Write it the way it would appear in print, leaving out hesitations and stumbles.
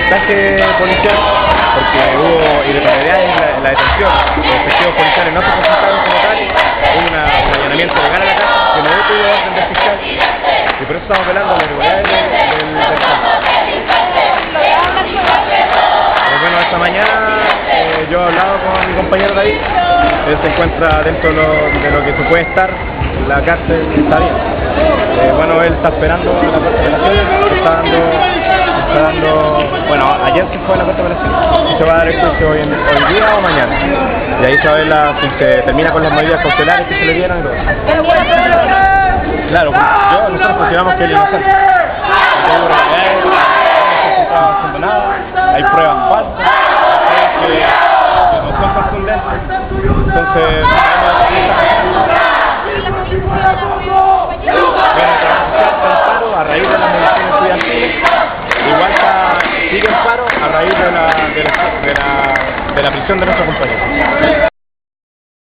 montaje policial, porque hubo irregularidades en la detención. Los efectivos policiales no se presentaron como tal, hubo un allanamiento legal a la casa que no tuvo orden del fiscal, y por eso estamos velando las irregularidades del caso. Bueno, esta mañana yo he hablado con mi compañero David. Él se encuentra dentro de lo que se puede estar en la cárcel, está bien. Bueno, él está esperando la corte de apelaciones, está dando, bueno, ayer se fue a la corte de apelaciones y se va a dar el juicio hoy día o mañana. Y ahí se va a ver si se termina con las medidas cautelares que se le dieron y todo. Claro, nosotros consideramos que él es inocente. No está haciendo nada, hay pruebas falsas, que no son contundentes. Entonces, a raíz de las mediciones estudiantiles, igual sigue en paro a raíz de la prisión de nuestros compañeros.